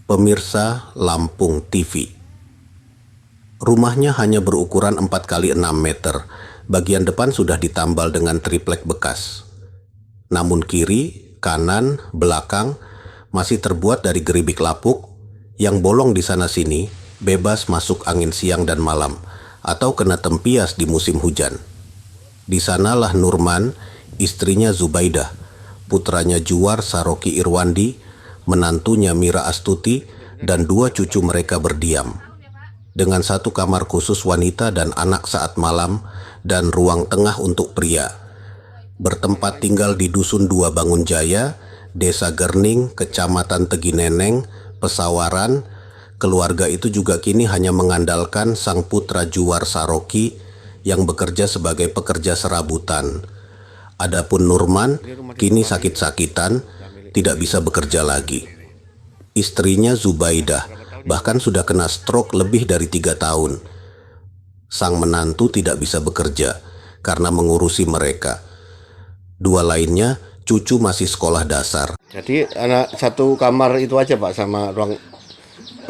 Pemirsa Lampung TV. Rumahnya hanya berukuran 4x6 meter. Bagian depan sudah ditambal dengan triplek bekas. Namun kiri, kanan, belakang masih terbuat dari geribik lapuk yang bolong di sana-sini, bebas masuk angin siang dan malam atau kena tempias di musim hujan. Di sanalah Nurman, istrinya Zubaidah, putranya Juwar Saroki Irwandi, menantunya Mira Astuti, dan 2 cucu mereka berdiam. Dengan 1 kamar khusus wanita dan anak saat malam, dan ruang tengah untuk pria. Bertempat tinggal di Dusun 2 Bangunjaya, Desa Gerning, Kecamatan Tegineneng, Pesawaran. Keluarga itu juga kini hanya mengandalkan sang putra Juwar Saroki yang bekerja sebagai pekerja serabutan. Adapun Nurman kini sakit-sakitan, tidak bisa bekerja lagi. Istrinya Zubaidah bahkan sudah kena stroke lebih dari 3 tahun. Sang menantu tidak bisa bekerja karena mengurusi mereka. 2 lainnya cucu masih sekolah dasar. Jadi anak 1 kamar itu aja Pak, sama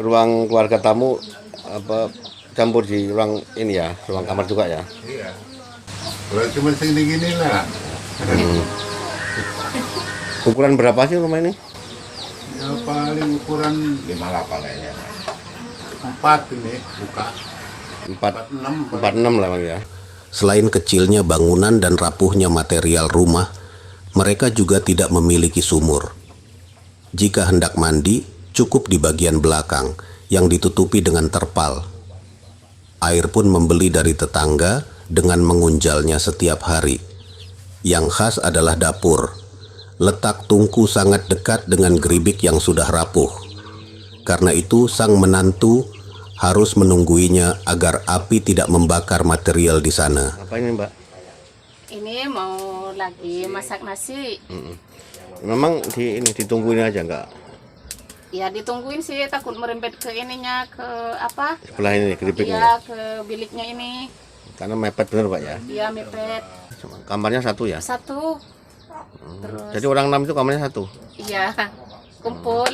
ruang keluarga tamu apa campur di ruang ini ya, ruang kamar juga ya. Iya. Kalau cuma segini-gini lah. Ukuran berapa sih rumah ini? Ya paling ukuran 58 kayaknya. 4 ini buka. 46 lah Bang ya. Selain kecilnya bangunan dan rapuhnya material rumah, mereka juga tidak memiliki sumur. Jika hendak mandi, cukup di bagian belakang yang ditutupi dengan terpal. Air pun membeli dari tetangga dengan mengunjalnya setiap hari. Yang khas adalah dapur. Letak tungku sangat dekat dengan geribik yang sudah rapuh. Karena itu sang menantu harus menungguinya agar api tidak membakar material di sana. Apa ini Mbak? Ini mau lagi masak nasi. Memang ditungguin aja enggak? Ya ditungguin sih, takut merembet ke ininya, ke apa? Sebelah ini geribiknya. Iya, ke biliknya ini. Karena mepet bener Pak ya. Iya mepet. Kamarnya 1 ya? 1. Terus. Jadi orang 6 itu kamarnya 1. Iya, kumpul.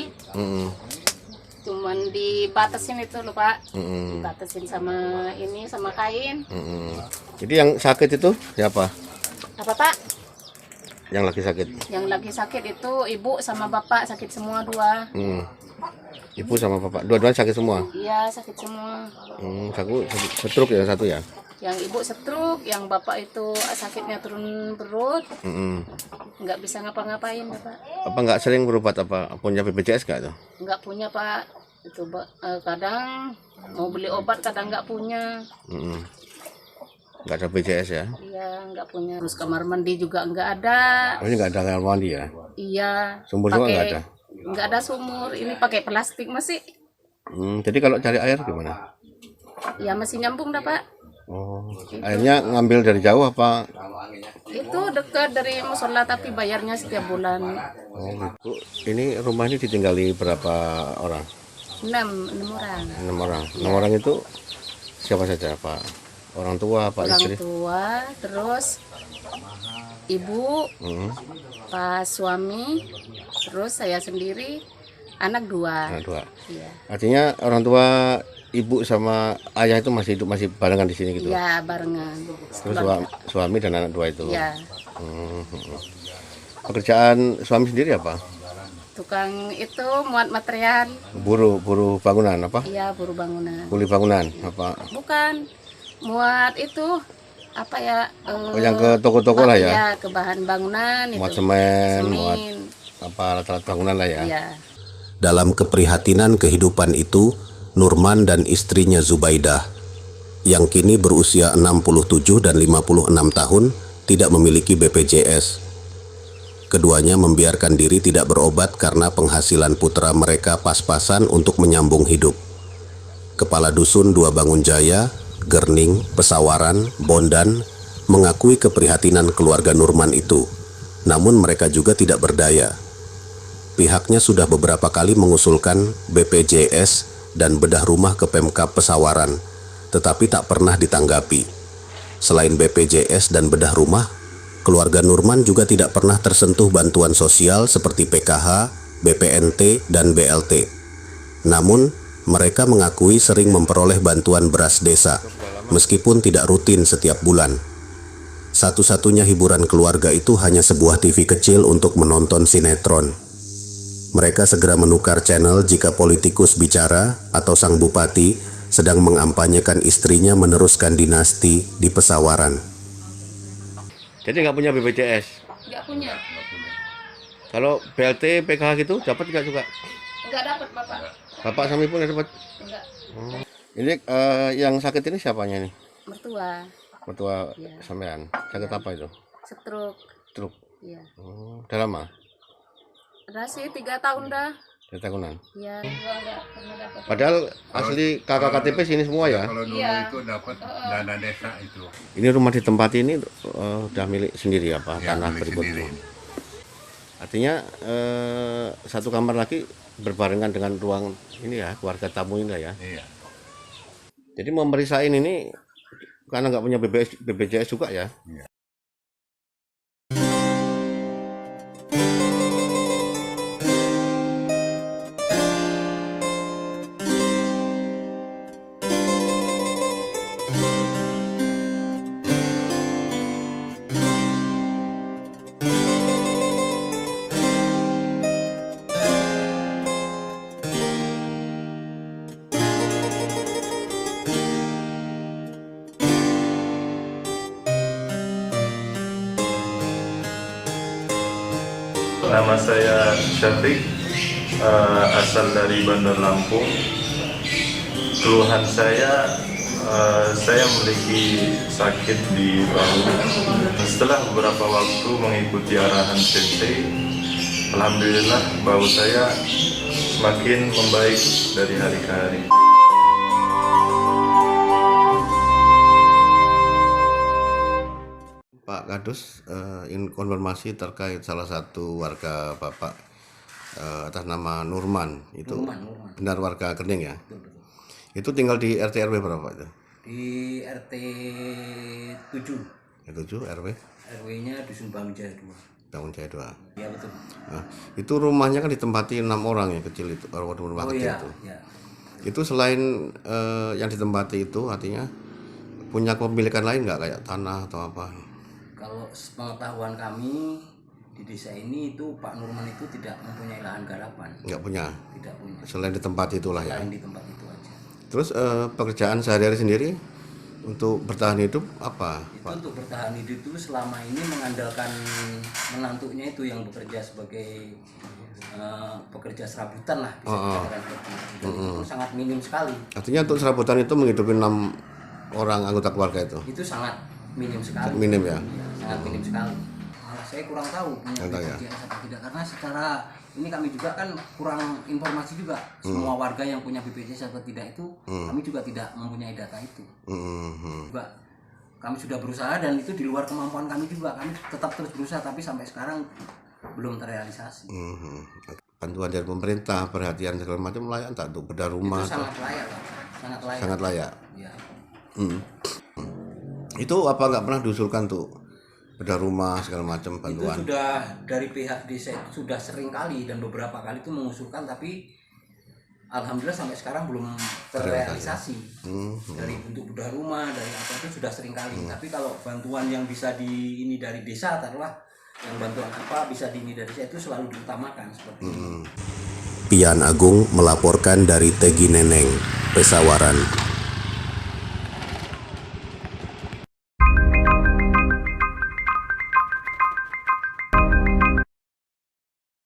Cuman dibatasin itu loh Pak. Dibatasin sama ini, sama kain. Jadi yang sakit itu siapa? Apa Pak? Yang lagi sakit? Yang lagi sakit itu ibu sama bapak, sakit semua 2. Ibu sama bapak, dua-duanya sakit semua? Iya, sakit semua. Stroke ya 1 ya? Yang ibu stroke, yang bapak itu sakitnya turun perut, nggak bisa ngapa-ngapain Pak. Apa nggak sering berobat, apa punya BPJS nggak tuh? Nggak punya Pak, itu kadang mau beli obat kadang nggak punya. Nggak ada BPJS ya? Iya, nggak punya. Terus kamar mandi juga nggak ada. Oh, ini nggak ada kamar mandi ya? Iya. Sumur juga nggak ada? Nggak ada sumur, ini pakai plastik masih. Jadi kalau cari air gimana? Ya masih nyambung dah Pak. Oh, airnya ngambil dari jauh apa? Itu dekat dari musola tapi bayarnya setiap bulan. Oh gitu. Ini rumah ini ditinggali berapa orang? 6 orang. 6 orang. 6 orang itu siapa saja Pak? Orang tua, Pak istri? Orang tua, terus ibu, pas suami, terus saya sendiri, anak 2. Anak 2. Iya. Artinya orang tua ibu sama ayah itu masih hidup, masih barengan di sini gitu? Iya, barengan. Terus suami dan anak 2 itu? Iya. Pekerjaan suami sendiri apa? Tukang itu muat material. Buruh bangunan apa? Iya, buruh bangunan. Kuli bangunan apa? Bukan, muat itu apa ya? Oh, yang ke toko-toko lah ya? Iya, ke bahan bangunan itu. Muat semen, muat apa alat-alat bangunan lah ya? Iya. Dalam keprihatinan kehidupan itu, Nurman dan istrinya Zubaidah, yang kini berusia 67 dan 56 tahun, tidak memiliki BPJS. Keduanya membiarkan diri tidak berobat karena penghasilan putra mereka pas-pasan untuk menyambung hidup. Kepala Dusun 2 Bangunjaya, Gerning, Pesawaran, Bondan, mengakui keprihatinan keluarga Nurman itu. Namun mereka juga tidak berdaya. Pihaknya sudah beberapa kali mengusulkan BPJS dan bedah rumah ke Pemkab Pesawaran, tetapi tak pernah ditanggapi. Selain BPJS dan bedah rumah, keluarga Nurman juga tidak pernah tersentuh bantuan sosial seperti PKH, BPNT, dan BLT. Namun, mereka mengakui sering memperoleh bantuan beras desa, meskipun tidak rutin setiap bulan. Satu-satunya hiburan keluarga itu hanya sebuah TV kecil untuk menonton sinetron. Mereka segera menukar channel jika politikus bicara atau sang bupati sedang mengampanyekan istrinya meneruskan dinasti di Pesawaran. Jadi nggak punya BPJS. Nggak punya. Kalau BLT, PKH gitu dapat nggak juga? Nggak dapat bapak. Bapak sama ibu nggak dapat? Nggak. Ini yang sakit ini siapanya nih? Mertua. Mertua Iya. sampean. Sakit apa itu? Stroke. Stroke. Iya. Udah lama? Udah sih 3 tahun dah. 3 tahunan. Iya. Nggak pernah dapat. Padahal asli kakak KTP sini semua ya. Kalau dulu Iya. itu dapat dana desa itu. Ini rumah di tempat ini udah milik sendiri apa? Ya, Tanah milik berikut. sendiri. Artinya satu kamar lagi berbarengan dengan ruang ini ya, keluarga tamu ini ya. Iya. Jadi memerisain ini karena nggak punya BPJS juga ya. Iya. Nama saya Syafiq, asal dari Bandar Lampung. Keluhan saya memiliki sakit di bahu. Setelah beberapa waktu mengikuti arahan sensei, alhamdulillah bahu saya semakin membaik dari hari ke hari. Pak Kadus, ingin konfirmasi terkait salah satu warga Bapak atas nama Nurman. Itu Nurman. benar warga Kening ya? Betul. Itu tinggal di RT RW berapa itu? Di RT 7, 7 RW RW-nya Dusun Bangun Jaya 2. Bangun Jaya 2. Iya betul. Nah, itu rumahnya kan ditempati 6 orang yang kecil itu, rumah Oh kecil iya, itu. iya. Itu selain yang ditempati itu artinya punya kepemilikan lain nggak kayak tanah atau apa? Kalau pengetahuan kami di desa ini itu Pak Nurman itu tidak mempunyai lahan garapan. Nggak punya. Tidak punya. Selain di tempat itulah ya. Selain di tempat itu aja. Terus pekerjaan sehari-hari sendiri untuk bertahan hidup apa, Itu Pak? untuk bertahan hidup itu selama ini mengandalkan menantunya itu yang bekerja sebagai pekerja serabutan lah bisa dikatakan seperti itu. Dan itu sangat minim sekali. Artinya untuk serabutan itu menghidupi 6 orang anggota keluarga itu. Itu sangat minim sekali. Minim ya. Ya, sangat minim sekali. Malah saya kurang tahu punya Kurang tahu ya. BPJS apa tidak karena secara ini kami juga kan kurang informasi juga semua warga yang punya BPJS atau tidak itu kami juga tidak mempunyai data itu. Juga kami sudah berusaha dan itu di luar kemampuan kami juga kami tetap terus berusaha tapi sampai sekarang belum terrealisasi. Bantuan dari pemerintah, perhatian segala macam layak tak untuk bedah rumah? Itu sangat layak, Pak. Sangat layak. Sangat layak. Ya. Itu apa nggak pernah diusulkan tuh bedah rumah segala macam Itu bantuan? sudah dari pihak desa itu sudah sering kali dan beberapa kali itu mengusulkan tapi alhamdulillah sampai sekarang belum terrealisasi. Dari bentuk bedah rumah dari apa itu sudah sering kali. Tapi kalau bantuan yang bisa ini dari desa taruhlah yang bantuan apa bisa ini dari desa itu selalu diutamakan seperti itu. Pian Agung melaporkan dari Tegi Neneng, Pesawaran.